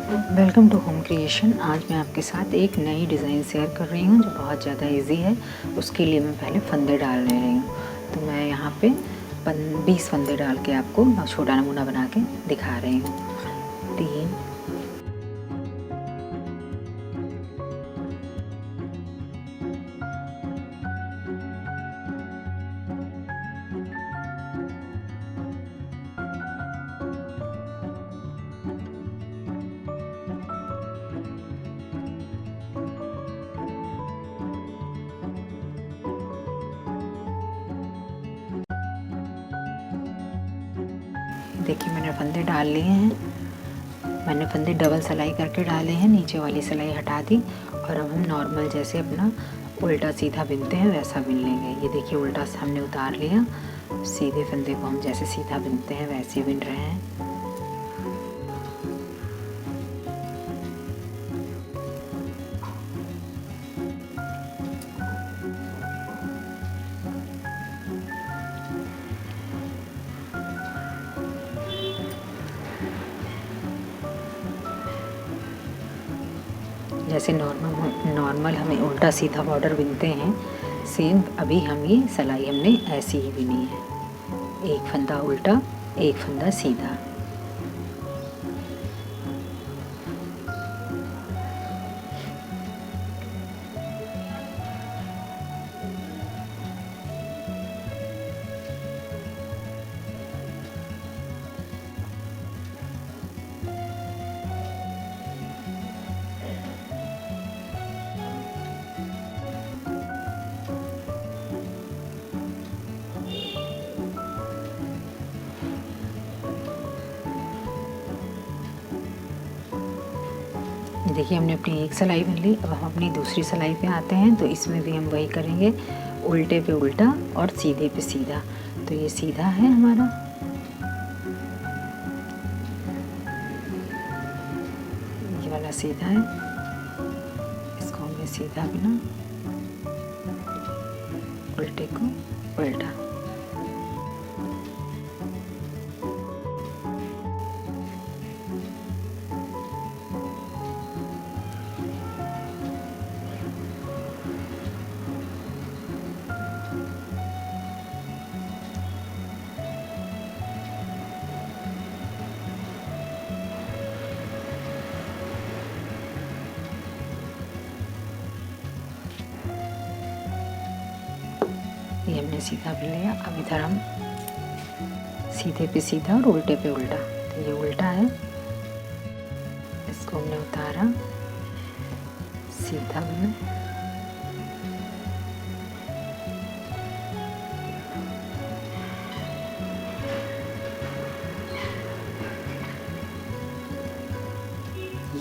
Welcome to home creation. आज मैं आपके साथ एक नई डिज़ाइन शेयर कर रही हूँ जो बहुत ज़्यादा इजी है। उसके लिए मैं पहले फंदे डाल ले रही हूँ। तो मैं यहाँ पे 20 फंदे डाल के आपको छोटा नमूना बना के दिखा रही हूँ। 3 देखिए मैंने फंदे डाल लिए हैं। मैंने फंदे डबल सिलाई करके डाले हैं, नीचे वाली सिलाई हटा दी। और अब हम नॉर्मल जैसे अपना उल्टा सीधा बिनते हैं वैसा बिन लेंगे। ये देखिए उल्टा से हमने उतार लिया। सीधे फंदे को हम जैसे सीधा बिनते हैं वैसे बिन रहे हैं। जैसे नॉर्मल हमें उल्टा सीधा बॉर्डर बिनते हैं, सेम अभी हम ये सिलाई हमने ऐसी ही बिनी है। एक फंदा उल्टा, एक फंदा सीधा। देखिए हमने अपनी एक सिलाई बन ली। अब हम अपनी दूसरी सिलाई पे आते हैं। तो इसमें भी हम वही करेंगे, उल्टे पे उल्टा और सीधे पे सीधा। तो ये सीधा है हमारा, ये वाला सीधा है। इसको हमने सीधा बिना, उल्टे को उल्टा। ये हमने सीधा भी लिया। अब इधर हम सीधे पे सीधा और उल्टे पे उल्टा। तो ये उल्टा है, इसको हमने उतारा, सीधा बना,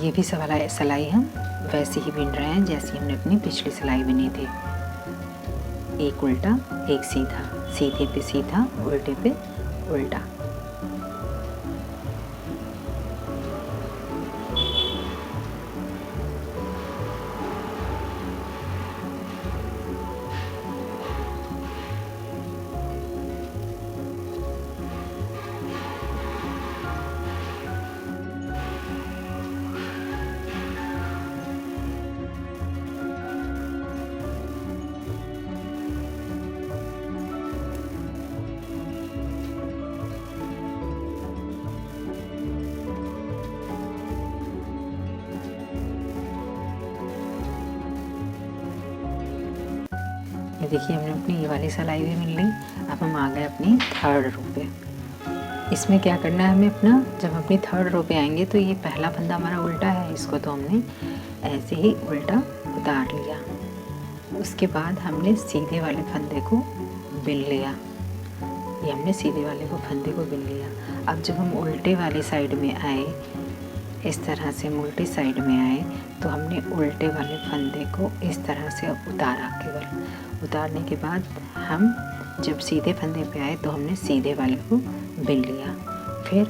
ये भी सिलाई हम वैसे ही बिन रहे हैं जैसे हमने अपनी पिछली सिलाई बिनी थी। एक उल्टा एक सीधा, सीधे पे सीधा, उल्टे पे उल्टा। ये देखिए हमने अपनी ये वाली सिलाई भी मिल ली। अब हम आ गए अपनी थर्ड रो पे। इसमें क्या करना है हमें अपना, जब हम अपनी थर्ड रो पे आएंगे तो ये पहला फंदा हमारा उल्टा है, इसको तो हमने ऐसे ही उल्टा उतार लिया। उसके बाद हमने सीधे वाले फंदे को बिन लिया। ये हमने सीधे वाले को फंदे को बिन लिया। अब जब हम उल्टे वाली साइड में आए, इस तरह से हम उल्टी साइड में आए, तो हमने उल्टे वाले फंदे को इस तरह से उतारा। केवल उतारने के बाद हम जब सीधे फंदे पे आए तो हमने सीधे वाले को बिन लिया। फिर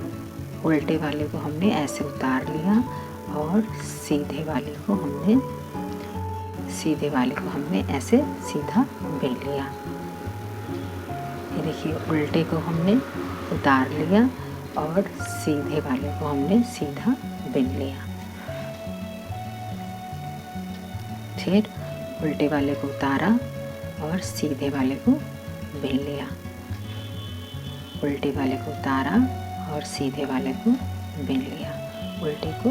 उल्टे वाले को हमने ऐसे उतार लिया और सीधे वाले को हमने ऐसे सीधा बिन लिया। ये देखिए उल्टे को हमने उतार लिया और सीधे वाले को हमने सीधा बिन लिया। फिर उल्टे वाले को उतारा और सीधे वाले को बिन लिया, उल्टे वाले को उतारा और सीधे वाले को बिन लिया, उल्टे को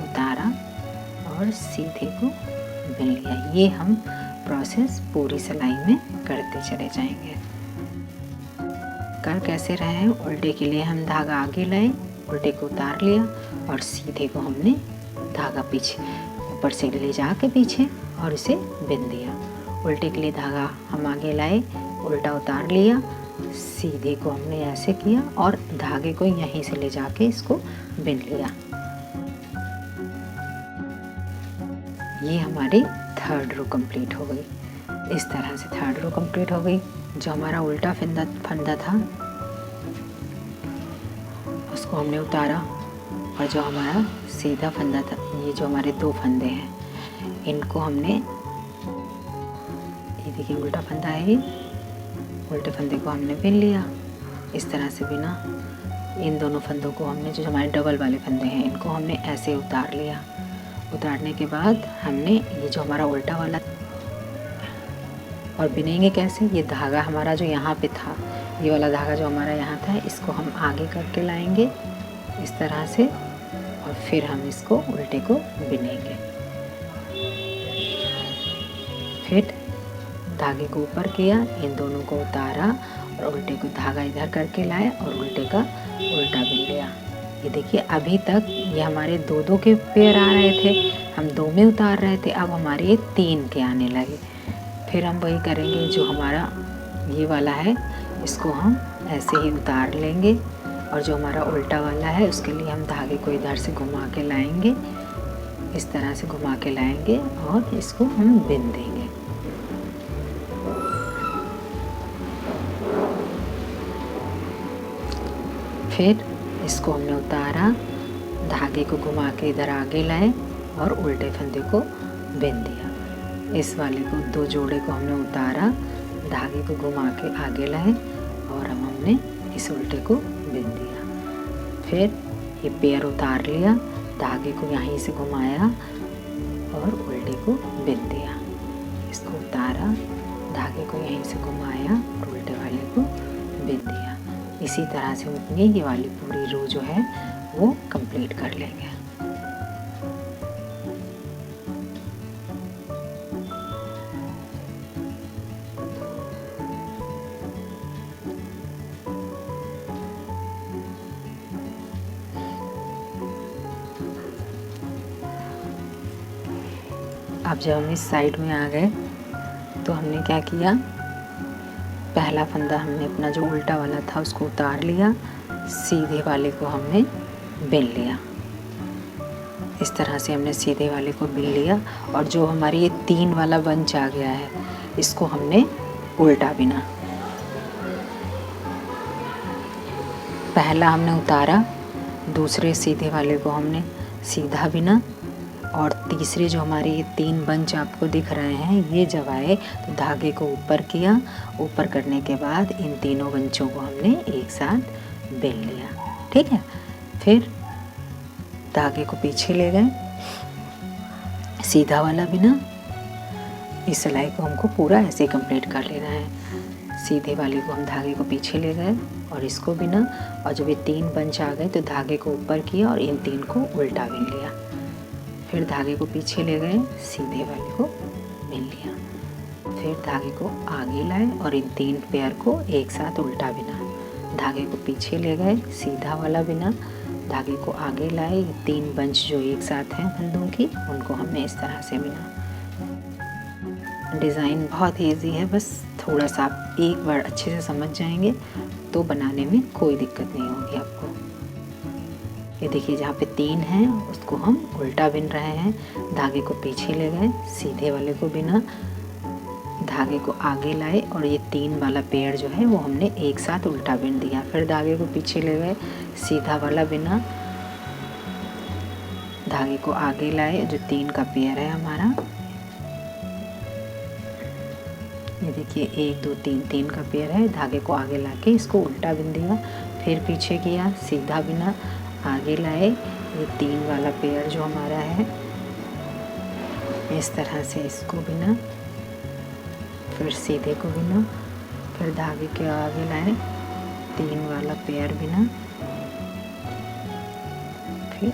उतारा और सीधे को बिन लिया। ये हम प्रोसेस पूरी सिलाई में करते चले जाएंगे। कर कैसे रहे हैं? उल्टे के लिए हम धागा आगे लाए, उल्टे को उतार लिया और सीधे को हमने धागा पीछे ऊपर से ले जा के पीछे और इसे बिन दिया। उल्टे के लिए धागा हम आगे लाए, उल्टा उतार लिया, सीधे को हमने ऐसे किया और धागे को यहीं से ले जाके इसको बिन लिया। ये हमारी थर्ड रो कंप्लीट हो गई। इस तरह से थर्ड रो कंप्लीट हो गई। जो हमारा उल्टा फंदा था उसको हमने उतारा और जो हमारा सीधा फंदा था, ये जो हमारे दो फंदे हैं इनको हमने, ये देखिए उल्टा फंदा है, ये उल्टे फंदे को हमने बिन लिया। इस तरह से बिना इन दोनों फंदों को हमने, जो हमारे डबल वाले फंदे हैं इनको हमने ऐसे उतार लिया। उतारने के बाद हमने ये जो हमारा उल्टा वाला, और बिनेंगे कैसे? ये धागा हमारा जो यहाँ पे था, ये वाला धागा जो हमारा यहाँ था, इसको हम आगे करके लाएंगे इस तरह से और फिर हम इसको उल्टे को बिनेंगे। फिर धागे को ऊपर किया, इन दोनों को उतारा और उल्टे को धागा इधर करके लाए और उल्टे का उल्टा बिन लिया। ये देखिए अभी तक ये हमारे दो दो के पेयर आ रहे थे, हम दो में उतार रहे थे, अब हमारे ये तीन के आने लगे। फिर हम वही करेंगे, जो हमारा ये वाला है इसको हम ऐसे ही उतार लेंगे और जो हमारा उल्टा वाला है उसके लिए हम धागे को इधर से घुमा के लाएंगे, इस तरह से घुमा के लाएंगे और इसको हम बिन देंगे। फिर इसको हमने उतारा, धागे को घुमा के इधर आगे लाए और उल्टे फंदे को बिन दिया। इस वाले को, दो जोड़े को हमने उतारा, धागे को घुमा के आगे लाए और हमने इस उल्टे को बिन दिया। फिर ये पेयर उतार लिया, धागे को यहीं से घुमाया और उल्टे को बिन दिया। इसको उतारा, धागे को यहीं से घुमाया और उल्टे वाले को बिन दिया। इसी तरह से अपनी ये वाली पूरी रो जो है वो कंप्लीट कर लेंगे। अब जब हम इस साइड में आ गए तो हमने क्या किया, पहला फंदा हमने अपना जो उल्टा वाला था उसको उतार लिया, सीधे वाले को हमने बिन लिया। इस तरह से हमने सीधे वाले को बिन लिया और जो हमारी ये तीन वाला बंच आ गया है इसको हमने उल्टा बिना। पहला हमने उतारा, दूसरे सीधे वाले को हमने सीधा बिना और तीसरे जो हमारे ये तीन बंच आपको दिख रहे हैं ये जब आए तो धागे को ऊपर किया, ऊपर करने के बाद इन तीनों बंचों को हमने एक साथ बिन लिया। ठीक है, फिर धागे को पीछे ले गए, सीधा वाला बिना। इस सिलाई को हमको पूरा ऐसे कंप्लीट कर लेना है। सीधे वाले को हम धागे को पीछे ले गए और इसको बिना, और जब ये तीन बंच आ गए तो धागे को ऊपर किया और इन तीन को उल्टा बिन लिया। फिर धागे को पीछे ले गए, सीधे वाले को बिन लिया। फिर धागे को आगे लाए और इन तीन पेयर को एक साथ उल्टा बिना। धागे को पीछे ले गए, सीधा वाला बिना, धागे को आगे लाए, ये तीन बंच जो एक साथ हैं फंदों की उनको हमने इस तरह से बिना। डिज़ाइन बहुत ईजी है, बस थोड़ा सा आप एक बार अच्छे से समझ जाएंगे तो बनाने में कोई दिक्कत नहीं होगी आपको। ये देखिए जहाँ पे तीन हैं उसको हम उल्टा बिन रहे हैं। धागे को पीछे ले गए, सीधे वाले को बिना, धागे को आगे लाए और ये तीन वाला पेयर जो है वो हमने एक साथ उल्टा बिन दिया। फिर धागे को पीछे ले गए, सीधा वाला बिना, धागे को आगे लाए, जो तीन का पेयर है हमारा, ये देखिए 1 2 3 3 का पेयर है, धागे को आगे लाके इसको उल्टा बिन दिया। फिर पीछे किया, सीधा बिना, आगे लाए, ये तीन वाला पेयर जो हमारा है इस तरह से इसको बिना, फिर सीधे को बिना, फिर धागे के आगे लाए 3 वाला पेयर बिना, फिर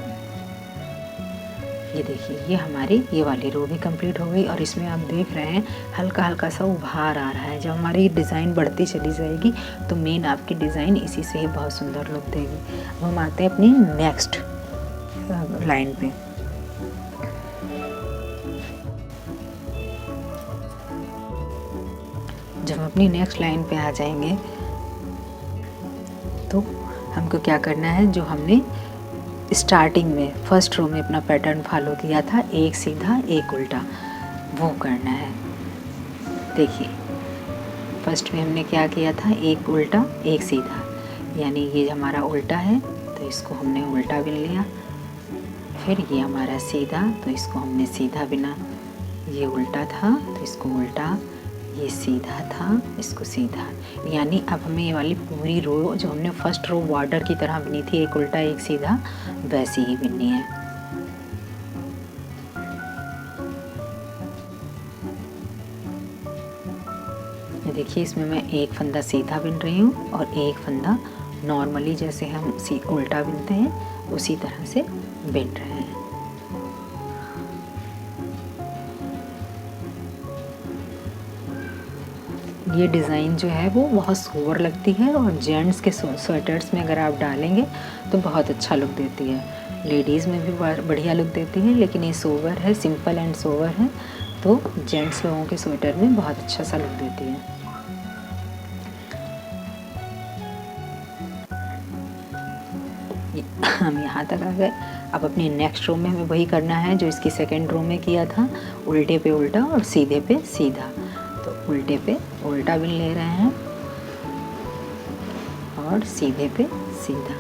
ये देखिए ये हमारी ये वाली रो भी कंप्लीट हो गई। और इसमें आप देख रहे हैं हल्का हल्का सा उभार आ रहा है। जब हमारी डिज़ाइन बढ़ती चली जाएगी तो मेन आपकी डिज़ाइन इसी से ही बहुत सुंदर लुक देगी। अब हम आते हैं अपनी नेक्स्ट लाइन पे। जब हम अपनी नेक्स्ट लाइन पे आ जाएंगे तो हमको क्या करना है, जो हमने स्टार्टिंग में फर्स्ट रो में अपना पैटर्न फॉलो किया था, एक सीधा एक उल्टा, वो करना है। देखिए फर्स्ट में हमने क्या किया था, एक उल्टा एक सीधा, यानी ये हमारा उल्टा है तो इसको हमने उल्टा बिन लिया। फिर ये हमारा सीधा तो इसको हमने सीधा बिना, ये उल्टा था तो इसको उल्टा, ये सीधा था इसको सीधा। यानी अब हमें ये वाली पूरी रो जो हमने फर्स्ट रो बॉर्डर की तरह बनी थी, एक उल्टा एक सीधा, वैसी ही बिननी है। ये देखिए इसमें मैं एक फंदा सीधा बिन रही हूँ और एक फंदा नॉर्मली जैसे हम उल्टा बिनते हैं उसी तरह से बिन रहे हैं। ये डिज़ाइन जो है वो बहुत सोवर लगती है और जेंट्स के स्वेटर्स में अगर आप डालेंगे तो बहुत अच्छा लुक देती है। लेडीज़ में भी बढ़िया लुक देती है, लेकिन ये सोवर है, सिंपल एंड सोवर है, तो जेंट्स लोगों के स्वेटर में बहुत अच्छा सा लुक देती है। हम यहाँ तक आ गए। अब अपनी नेक्स्ट रो में हमें वही करना है जो इसकी सेकेंड रो में किया था, उल्टे पे उल्टा और सीधे पे सीधा। तो उल्टे पे उल्टा बिन ले रहे हैं और सीधे पे सीधा।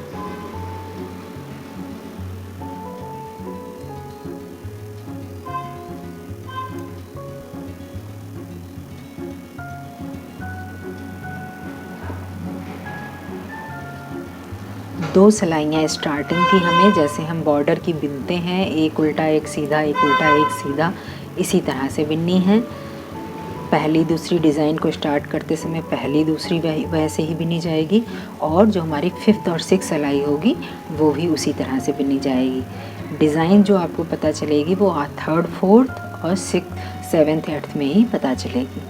दो सिलाइयाँ स्टार्टिंग की हमें जैसे हम बॉर्डर की बिनते हैं, एक उल्टा एक सीधा, एक उल्टा एक सीधा, इसी तरह से बिननी है। पहली दूसरी डिज़ाइन को स्टार्ट करते समय पहली दूसरी वैसे ही बिनी जाएगी और जो हमारी 5th और 6th सिलाई होगी वो भी उसी तरह से बिनी जाएगी। डिज़ाइन जो आपको पता चलेगी वो 3rd 4th और 6th 7th 8th में ही पता चलेगी।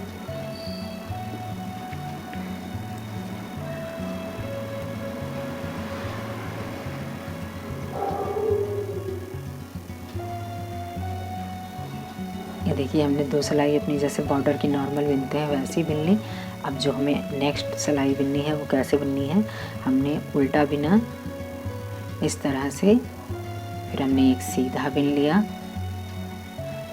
ये देखिए हमने 2 सिलाई अपनी जैसे बॉर्डर की नॉर्मल बिनते हैं वैसी बिन ली। अब जो हमें नेक्स्ट सिलाई बिननी है वो कैसे बिननी है, हमने उल्टा बिना इस तरह से, फिर हमने एक सीधा बिन लिया।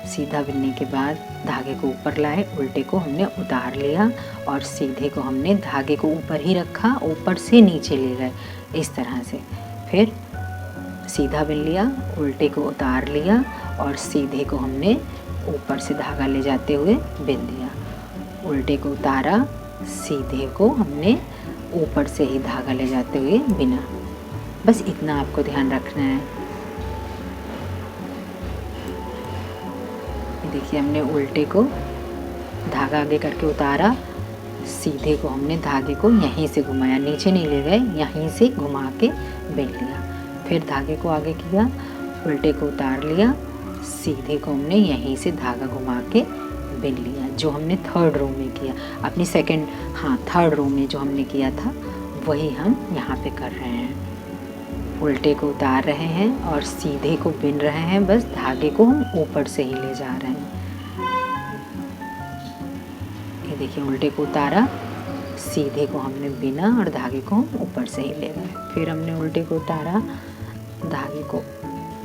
सीधा बिनने के बाद धागे को ऊपर लाए, उल्टे को हमने उतार लिया और सीधे को हमने धागे को ऊपर ही रखा, ऊपर से नीचे ले गए इस तरह से। फिर सीधा बिन लिया, उल्टे को उतार लिया और सीधे को हमने ऊपर से धागा ले जाते हुए बिन दिया। उल्टे को उतारा, सीधे को हमने ऊपर से ही धागा ले जाते हुए बिना। बस इतना आपको ध्यान रखना है। देखिए हमने उल्टे को धागा आगे करके उतारा, सीधे को हमने धागे को यहीं से घुमाया, नीचे नहीं ले गए, यहीं से घुमा के बिन लिया। फिर धागे को आगे किया, उल्टे को उतार लिया, सीधे को हमने यहीं से धागा घुमा के बिन लिया, जो हमने 3rd रो में किया। अपनी 3rd रो में जो हमने किया था वही हम यहाँ पे कर रहे हैं। उल्टे को उतार रहे हैं और सीधे को बिन रहे हैं, बस धागे को हम ऊपर से ही ले जा रहे हैं। ये देखिए उल्टे को उतारा, सीधे को हमने बिना और धागे को हम ऊपर से ही ले गए। फिर हमने उल्टे को उतारा, धागे को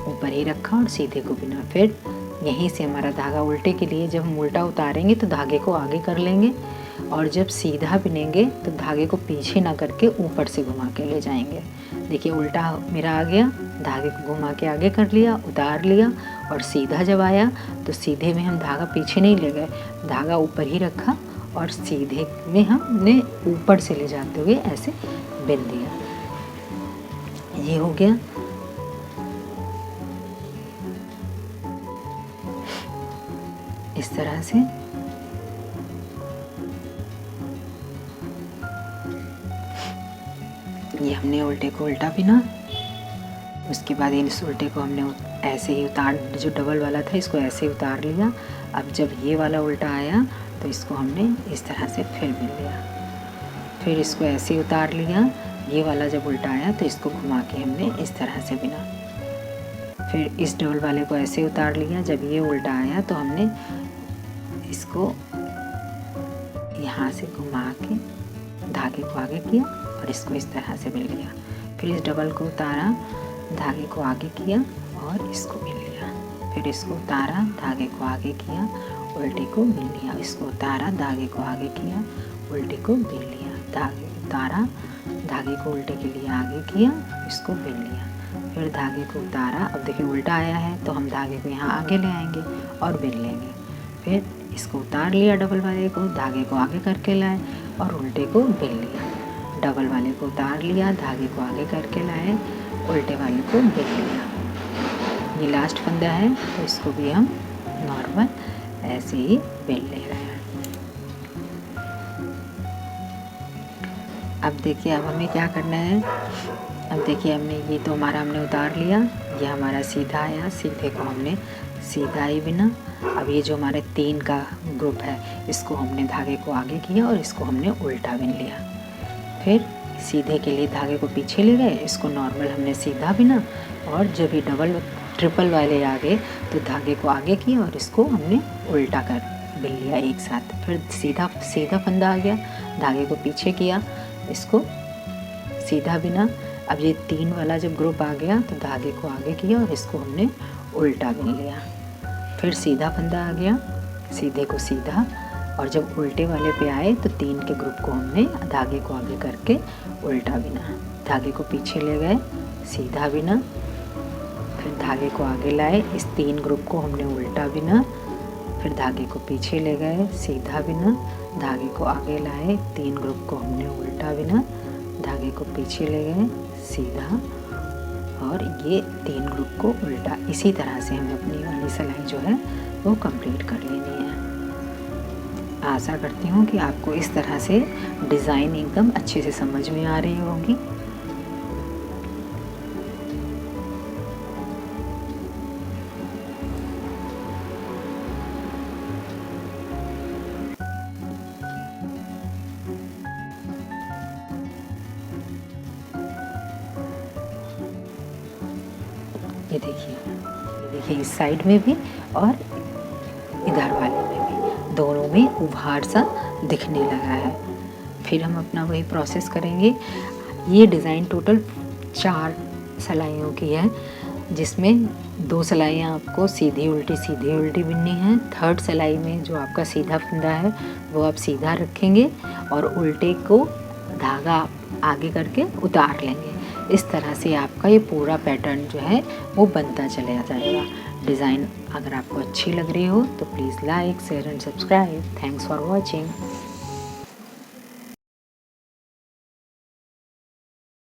ऊपर ही रखा और सीधे को बिना। फिर यहीं से हमारा धागा उल्टे के लिए जब हम उल्टा उतारेंगे तो धागे को आगे कर लेंगे और जब सीधा बिनेंगे तो धागे को पीछे ना करके ऊपर से घुमा के ले जाएंगे। देखिए उल्टा मेरा आ गया, धागे को घुमा के आगे कर लिया, उतार लिया और सीधा जब आया तो सीधे में हम धागा पीछे नहीं ले गए, धागा ऊपर ही रखा और सीधे में हमने ऊपर से ले जाते हुए ऐसे बिन दिया। ये हो गया। इस तरह से। ये हमने उल्टे को उल्टा बिना, उसके बाद इस उल्टे को हमने ऐसे ही उतार, जो डबल वाला था इसको ऐसे ही उतार लिया। अब जब ये वाला उल्टा आया तो इसको हमने इस तरह से फिर बिन लिया, फिर इसको ऐसे ही उतार लिया। ये वाला जब उल्टा आया तो इसको घुमा के हमने इस तरह से बिना, फिर इस डबल वाले को ऐसे उतार लिया। जब ये उल्टा आया तो हमने इसको यहाँ से घुमा के धागे को आगे किया और इसको इस तरह से बिन लिया। फिर इस डबल को उतारा, धागे को आगे किया और इसको बिन लिया। फिर इसको उतारा, धागे को आगे किया, उल्टे को बिन लिया। इसको उतारा, धागे को आगे किया, उल्टे को बिन लिया। धागे उतारा, धागे को उल्टे के लिए आगे किया, इसको बिन लिया। फिर धागे को उतारा, अब देखिए उल्टा आया है तो हम धागे को यहाँ आगे ले आएंगे और बिन लेंगे। फिर इसको उतार लिया डबल वाले को, धागे को आगे करके लाए और उल्टे को बिन लिया। डबल वाले को उतार लिया, धागे को आगे करके लाए, उल्टे वाले को बिन लिया। ये लास्ट फंदा है तो इसको भी हम नॉर्मल ऐसे ही बिन ले रहे हैं। अब देखिए अब हमें क्या करना है। अब देखिए ये तो हमने उतार लिया, ये हमारा सीधा आया, सीधे को हमने सीधा ही बिना। अब ये जो हमारे 3 का ग्रुप है इसको हमने धागे को आगे किया और इसको हमने उल्टा बिन लिया। फिर सीधे के लिए धागे को पीछे ले गए, इसको नॉर्मल हमने सीधा बिना। और जब ये डबल ट्रिपल वाले आ गए तो धागे को आगे किया और इसको हमने उल्टा कर बिन लिया एक साथ। फिर सीधा फंदा आ गया, धागे को पीछे किया, इसको सीधा बिना। अब ये 3 वाला जब ग्रुप आ गया तो धागे को आगे किया और इसको हमने उल्टा बिन लिया। फिर सीधा फंदा आ गया, सीधे को सीधा, और जब उल्टे वाले पे आए तो 3 के ग्रुप को हमने धागे को आगे करके उल्टा बिना। धागे को पीछे ले गए, सीधा बिना, फिर धागे को आगे लाए, इस 3 ग्रुप को हमने उल्टा बिना। फिर धागे को पीछे ले गए, सीधा बिना, धागे को आगे लाए, 3 ग्रुप को हमने उल्टा बिना, धागे को पीछे ले गए, सीधा, और ये 3 ग्रुप को उल्टा। इसी तरह से हमें अपनी वाली सिलाई जो है वो कंप्लीट कर लेनी है। आशा करती हूँ कि आपको इस तरह से डिज़ाइन एकदम अच्छे से समझ में आ रही होगी। ये देखिए इस साइड में भी और इधर वाले में भी, दोनों में उभार सा दिखने लगा है। फिर हम अपना वही प्रोसेस करेंगे। ये डिज़ाइन टोटल 4 सिलाइयों की है, जिसमें 2 सिलाइयाँ आपको सीधी उल्टी बिननी है। 3rd सिलाई में जो आपका सीधा फंदा है वो आप सीधा रखेंगे और उल्टे को धागा आगे करके उतार लेंगे। इस तरह से आपका ये पूरा पैटर्न जो है वो बनता चला जाएगा। डिज़ाइन अगर आपको अच्छी लग रही हो तो please like, share and subscribe. Thanks for watching.